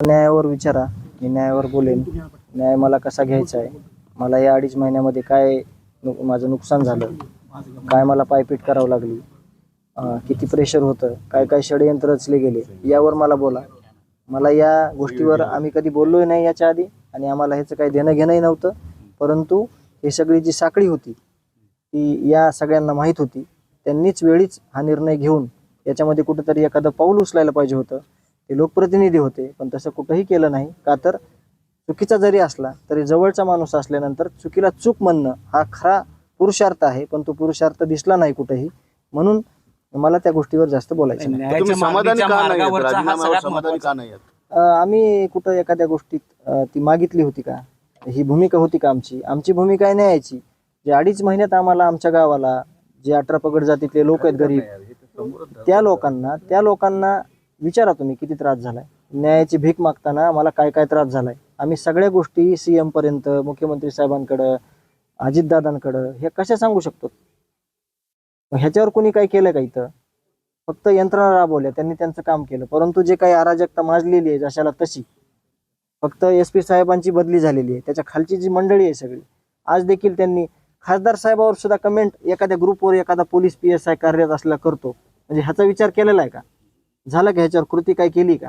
न्यायावर विचारा, मी न्यायावर बोलेन. न्याय मला कसा घ्यायचा आहे, मला या 2.5 महिन्यामध्ये काय माझं नुकसान झालं, काय मला पायपीट करावं लागली, किती प्रेशर होतं, काय काय षडयंत्र रचले गेले, यावर मला बोला. मला या गोष्टीवर आम्ही कधी बोललोही नाही याच्या आधी आणि आम्हाला ह्याचं काही देणं घेणंही नव्हतं. परंतु हे सगळी जी साखळी होती ती या सगळ्यांना माहीत होती. त्यांनीच वेळीच हा निर्णय घेऊन याच्यामध्ये कुठंतरी एखादं पाऊल उचलायला पाहिजे होतं. ते लोकप्रतिनिधी होते, पण तसं कुठंही केलं नाही. का तर चुकीचा जरी असला तरी जवळचा माणूस असल्यानंतर चुकीला चूक म्हणणं हा खरा पुरुषार्थ आहे, पण तो पुरुषार्थ दिसला नाही कुठेही. म्हणून मला त्या गोष्टीवर जास्त बोलायचं नाही. तुम्ही समाधानी का नाही आहात? राजीनाम्यावर समाधानी का नाही आहात? आम्ही कुठं एखाद्या गोष्टीत ती मागितली होती का, ही भूमिका होती का आमची भूमिका आहे न्यायाची. जे 2.5 महिन्यात आम्हाला आमच्या गावाला जे 18 पगड जातीतले लोक आहेत गरीब, त्या लोकांना विचारा तुम्ही किती त्रास झालाय. न्यायाची भीक मागताना मला काय काय त्रास झालाय. आम्ही सगळ्या गोष्टी CM पर्यंत, मुख्यमंत्री साहेबांकडं, अजितदादांकडं हे कशा सांगू शकतो. ह्याच्यावर कोणी काय केलं का? इथं फक्त यंत्रणा राबवल्या, त्यांनी त्यांचं काम केलं. परंतु जे काही अराजकता माजलेली आहे जशाला तशी, फक्त SP साहेबांची बदली झालेली आहे, त्याच्या खालची जी मंडळी आहे सगळी, आज देखील त्यांनी खासदार साहेबावर सुद्धा कमेंट एखाद्या ग्रुपवर एखादा पोलीस PSI कार्यरत असलेला करतो. म्हणजे ह्याचा विचार केलेला आहे का? झालं का? ह्याच्यावर कृती काय केली का?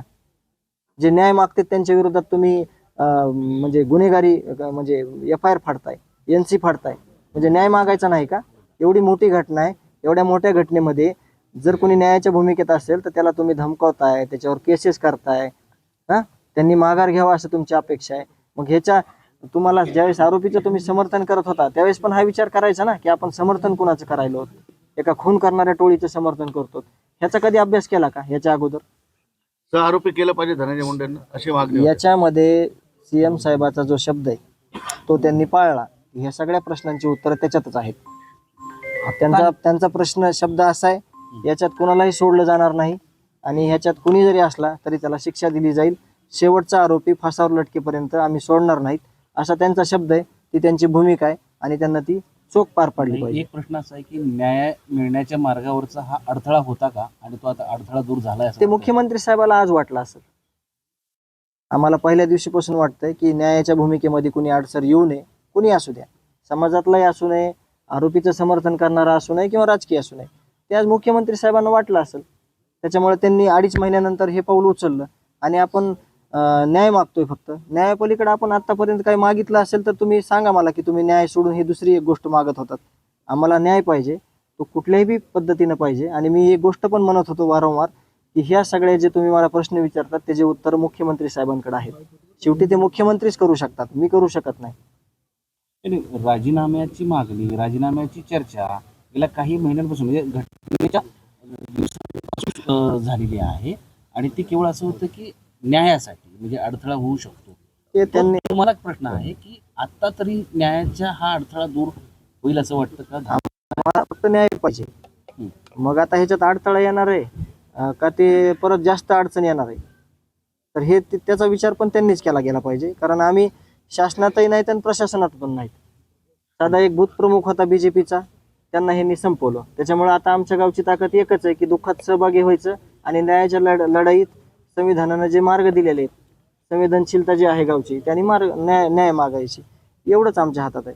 जे न्याय मागतात त्यांच्या विरोधात तुम्ही म्हणजे गुन्हेगारी म्हणजे FIR फाडताय, NC फाडताय. म्हणजे न्याय मागायचा नाही का? एवढी मोठी घटना आहे, एवढ्या मोठ्या घटनेमध्ये जर कोणी न्यायाच्या भूमिकेत असेल तर त्याला तुम्ही धमकावताय, त्याच्यावर केसेस करताय. त्यांनी माघार घ्यावा असं तुमची अपेक्षा आहे. मग ह्याच्या तुम्हाला ज्यावेळेस आरोपीचं तुम्ही समर्थन करत होता त्यावेळेस पण हा विचार करायचा ना की आपण समर्थन कुणाचं करायलो, एका खून करणाऱ्या टोळीचं समर्थन करतो. ह्याचा कधी अभ्यास केला का ह्याच्या अगोदर? सहआरोपी केलं पाहिजे धनंजय मुंडेंना अशी मागणी. याच्यामध्ये CM साहेबाचा जो शब्द आहे तो त्यांनी पाळला. ह्या सगळ्या प्रश्नांची उत्तरं त्याच्यातच आहेत. त्यांचा प्रश्न शब्द असा आहे, याच्यात कुणालाही सोडलं जाणार नाही आणि ह्याच्यात कुणी जरी असला तरी त्याला शिक्षा दिली जाईल. शेवटचा आरोपी फासावर लटकेपर्यंत आम्ही सोडणार नाहीत, असा त्यांचा शब्द आहे. ती त्यांची भूमिका आहे आणि त्यांना ती चोख पार पाडली पाहिजे. एक प्रश्न असा आहे की न्याय मिळण्याच्या मार्गावरचा हा अडथळा होता का, आणि तो आता अडथळा दूर झालाय ते मुख्यमंत्री साहेबाला आज वाटलं असेल. आम्हाला पहिल्या दिवशीपासून वाटतंय की न्यायाच्या भूमिकेमध्ये कुणी अडसर येऊ नये. कुणी असू द्या, समाजातलाही असू नये, आरोपीचं समर्थन करणारा असू नये किंवा राजकीय असू नये, ते आज मुख्यमंत्री साहेबांना वाटलं असेल. त्याच्यामुळे त्यांनी 2.5 महिन्यानंतर हे पाऊल उचललं आणि आपण न्याय मागतोय. फक्त न्यायापलीकडे आपण आतापर्यंत काही मागितलं असेल तर तुम्ही सांगा मला की तुम्ही न्याय सोडून ही दुसरी एक गोष्ट मागत होतात. आम्हाला न्याय पाहिजे, तो कुठल्याही पद्धतीनं पाहिजे. आणि मी एक गोष्ट पण म्हणत होतो वारंवार की ह्या सगळे जे तुम्ही मला प्रश्न विचारतात त्याचे उत्तर मुख्यमंत्री साहेबांकडे आहेत. शेवटी ते मुख्यमंत्रीच करू शकतात, मी करू शकत नाही. राजीनाम्याची मागणी, राजीनाम्याची चर्चा गेल्या काही महिन्यांपासून म्हणजे घटनेच्या दिवसांपासून झालेली आहे आणि ती केवळ असं होतं की न्यायासाठी म्हणजे अडथळा होऊ शकतो. ते त्यांनी तुम्हाला एक प्रश्न आहे की आता तरी न्यायाचा हा अडथळा दूर होईल असं वाटतं का? मला फक्त न्याय पाहिजे. मग आता ह्याच्यात अडथळा येणार आहे का ते परत जास्त अडचण येणार आहे, तर हे त्याचा विचार पण त्यांनीच केला गेला पाहिजे. कारण आम्ही शासनातही नाहीत आणि प्रशासनात पण नाहीत. साधा एक भूतप्रमुख होता BJPचा, त्यांना ह्यांनी संपवलं. त्याच्यामुळे आता आमच्या गावची ताकद एकच आहे की दुःखात सहभागी व्हायचं आणि न्यायाच्या लढाईत संविधानानं जे मार्ग दिलेले आहेत, संवेदनशीलता जी आहे गावची, त्यांनी न्याय मागायची. एवढंच आमच्या हातात आहे.